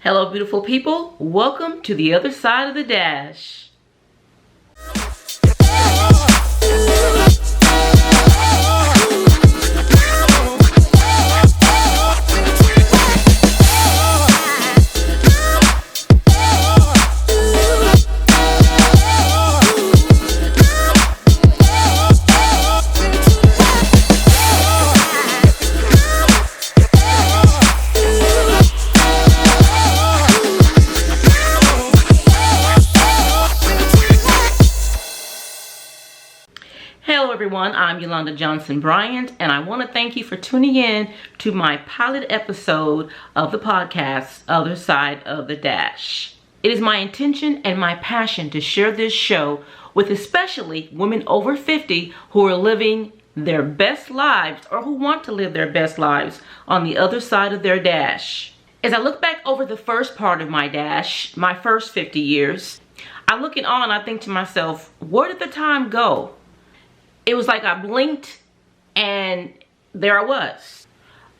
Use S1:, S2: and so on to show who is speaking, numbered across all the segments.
S1: Hello, beautiful people. Welcome to the other side of the dash. Hello everyone, I'm Yolanda Johnson-Bryant, and I want to thank you for tuning in to my pilot episode of the podcast, Other Side of the Dash. It is my intention and my passion to share this show with especially women over 50 who are living their best lives or who want to live their best lives on the other side of their dash. As I look back over the first part of my dash, my first 50 years, I look in awe and I think to myself, where did the time go? It was like I blinked and there I was.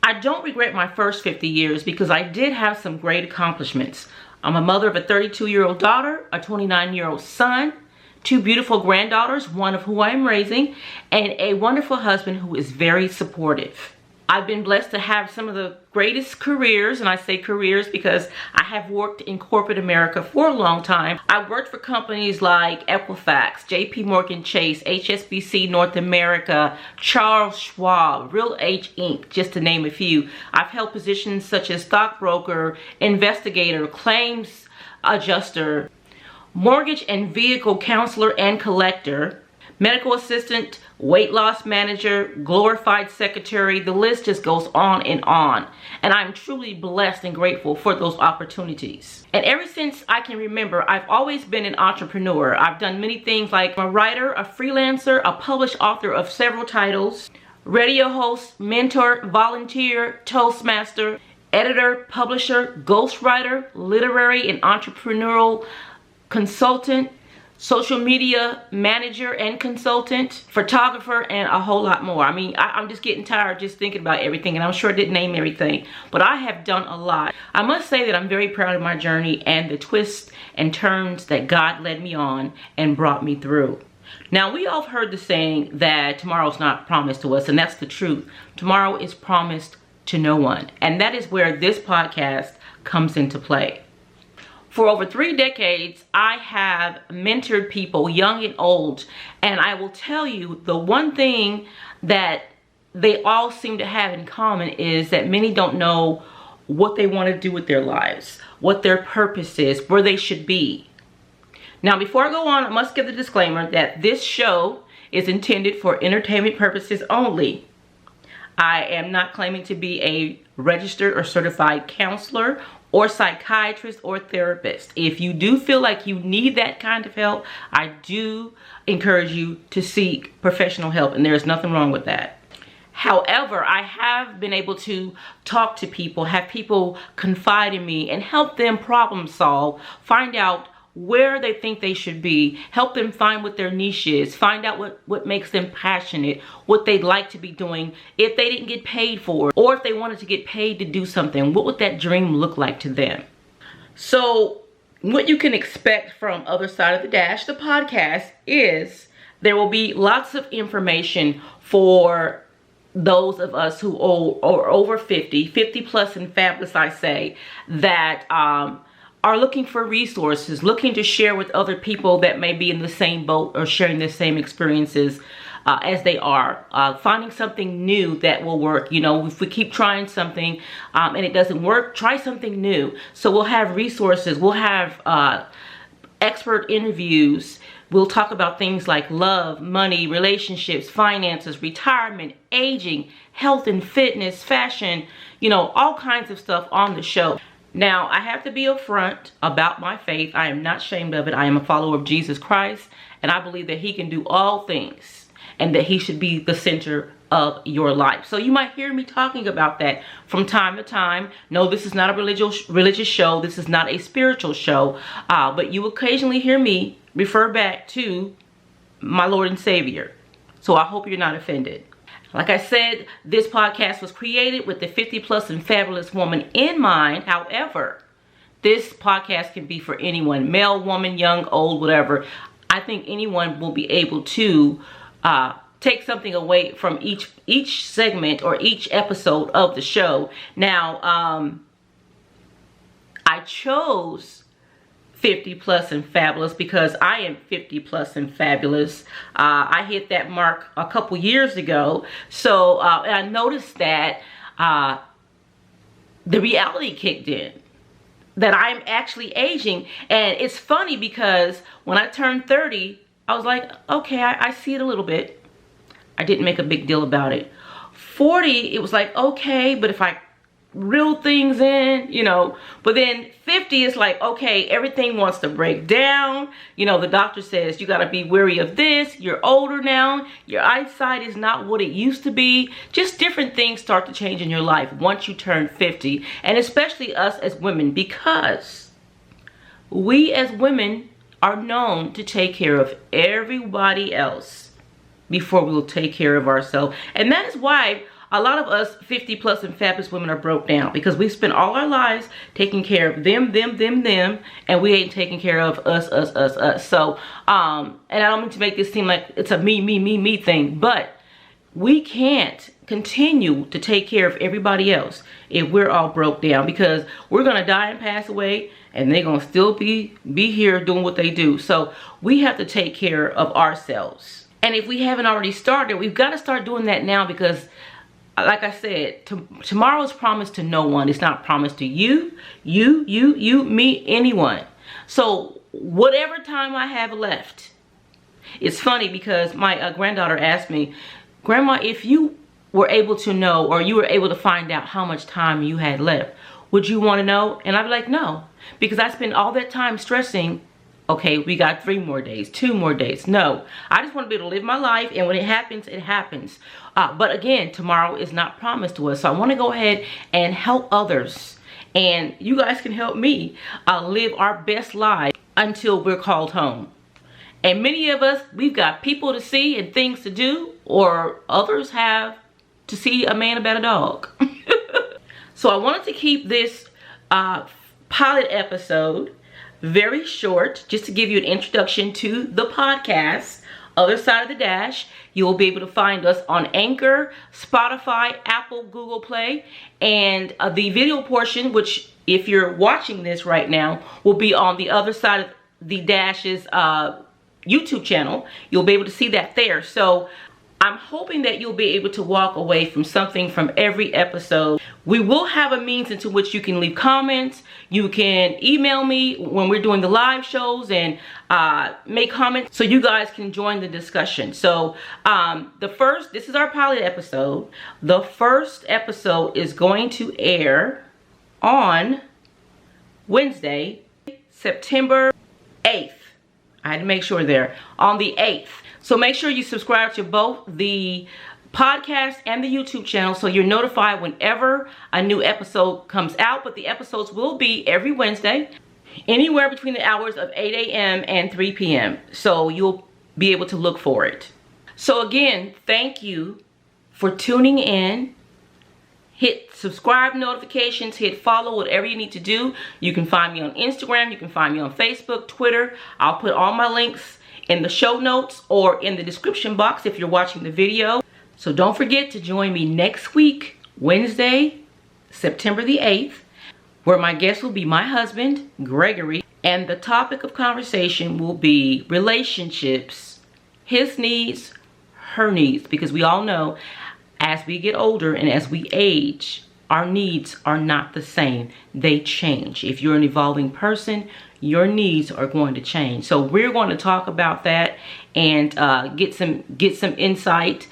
S1: I don't regret my first 50 years because I did have some great accomplishments. I'm a mother of a 32-year-old daughter, a 29-year-old son, two beautiful granddaughters, one of who I am raising, and a wonderful husband who is very supportive. I've been blessed to have some of the greatest careers, and I say careers because I have worked in corporate America for a long time. I've worked for companies like Equifax, JP Morgan Chase, HSBC North America, Charles Schwab, Real H Inc., just to name a few. I've held positions such as stockbroker, investigator, claims adjuster, mortgage and vehicle counselor and collector, medical assistant, weight loss manager, glorified secretary. The list just goes on and on. And I'm truly blessed and grateful for those opportunities. And ever since I can remember, I've always been an entrepreneur. I've done many things like a writer, a freelancer, a published author of several titles, radio host, mentor, volunteer, Toastmaster, editor, publisher, ghostwriter, literary and entrepreneurial consultant, social media manager and consultant, photographer, and a whole lot more. I mean, I'm just getting tired just thinking about everything, and I'm sure I didn't name everything, but I have done a lot. I must say that I'm very proud of my journey and the twists and turns that God led me on and brought me through. Now, we all have heard the saying that tomorrow's not promised to us, and that's the truth. Tomorrow is promised to no one, and that is where this podcast comes into play. For over 3 decades, I have mentored people, young and old, and I will tell you the one thing that they all seem to have in common is that many don't know what they want to do with their lives, what their purpose is, where they should be. Now, before I go on, I must give the disclaimer that this show is intended for entertainment purposes only. I am not claiming to be a registered or certified counselor or psychiatrist or therapist. If you do feel like you need that kind of help, I do encourage you to seek professional help, and there is nothing wrong with that. However, I have been able to talk to people, have people confide in me, and help them problem solve, find out where they think they should be, help them find what their niche is, find out what makes them passionate, what they'd like to be doing if they didn't get paid for it, or if they wanted to get paid to do something, what would that dream look like to them? So what you can expect from Other Side of the Dash, the podcast, is there will be lots of information for those of us who are over 50 plus and fabulous, I say, that are looking for resources, looking to share with other people that may be in the same boat or sharing the same experiences as they are. Finding something new that will work. You know, if we keep trying something and it doesn't work, try something new. So we'll have resources, we'll have expert interviews. We'll talk about things like love, money, relationships, finances, retirement, aging, health and fitness, fashion, you know, all kinds of stuff on the show. Now, I have to be upfront about my faith. I am not ashamed of it. I am a follower of Jesus Christ, and I believe that he can do all things and that he should be the center of your life. So you might hear me talking about that from time to time. No, this is not a religious show. This is not a spiritual show, but you occasionally hear me refer back to my Lord and Savior. So I hope you're not offended. Like I said, this podcast was created with the 50 plus and fabulous woman in mind. However, this podcast can be for anyone, male, woman, young, old, whatever. I think anyone will be able to take something away from each segment or each episode of the show. Now, I chose 50 plus and fabulous because I am 50 plus and fabulous. I hit that mark a couple years ago. So and I noticed that the reality kicked in, that I'm actually aging. And it's funny because when I turned 30, I was like, okay, I see it a little bit. I didn't make a big deal about it. 40, it was like, okay, but if I reel things in, you know. But then 50 is like, okay, everything wants to break down. You know, the doctor says you got to be wary of this. You're older now. Your eyesight is not what it used to be. Just different things start to change in your life once you turn 50. And especially us as women, because we as women are known to take care of everybody else before we will take care of ourselves. And that is why a lot of us 50 plus and fabulous women are broke down, because we spent all our lives taking care of them, and we ain't taking care of us. So, and I don't mean to make this seem like it's a me thing, but we can't continue to take care of everybody else if we're all broke down, because we're gonna die and pass away, and they're gonna still be here doing what they do. So we have to take care of ourselves. And if we haven't already started, we've got to start doing that now, because like I said, tomorrow is promised to no one. It's not promised to you, me, anyone. So whatever time I have left, it's funny because my granddaughter asked me, Grandma, if you were able to know, or you were able to find out how much time you had left, would you want to know? And I'd be like, no, because I spent all that time stressing, okay, we got 3 more days, 2 more days. No, I just want to be able to live my life, and when it happens, it happens. But again, tomorrow is not promised to us. So I want to go ahead and help others. And you guys can help me live our best life until we're called home. And many of us, we've got people to see and things to do, or others have to see a man about a dog. So I wanted to keep this pilot episode very short, just to give you an introduction to the podcast, Other Side of the Dash. You will be able to find us on Anchor, Spotify, Apple, Google Play, and the video portion, which if you're watching this right now, will be on the Other Side of the Dash's YouTube channel. You'll be able to see that there. So I'm hoping that you'll be able to walk away from something from every episode. We will have a means into which you can leave comments. You can email me when we're doing the live shows and make comments so you guys can join the discussion. So this is our pilot episode. The first episode is going to air on Wednesday, September 8th. I had to make sure there, on the 8th. So make sure you subscribe to both the podcast and the YouTube channel so you're notified whenever a new episode comes out. But the episodes will be every Wednesday, anywhere between the hours of 8 a.m. and 3 p.m. So you'll be able to look for it. So again, thank you for tuning in. Hit subscribe notifications, hit follow, whatever you need to do. You can find me on Instagram, you can find me on Facebook, Twitter. I'll put all my links in the show notes or in the description box if you're watching the video. So don't forget to join me next week, Wednesday, September the 8th, where my guest will be my husband, Gregory, and the topic of conversation will be relationships, his needs, her needs, because we all know as we get older and as we age, our needs are not the same. They change. If you're an evolving person, your needs are going to change. So we're going to talk about that and get some insight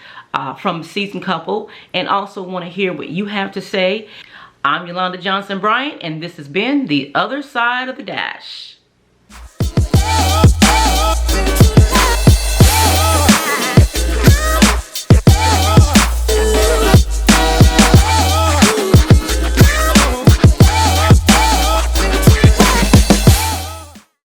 S1: from a seasoned couple, and also want to hear what you have to say. I'm Yolanda Johnson-Bryant, and this has been The Other Side of the Dash.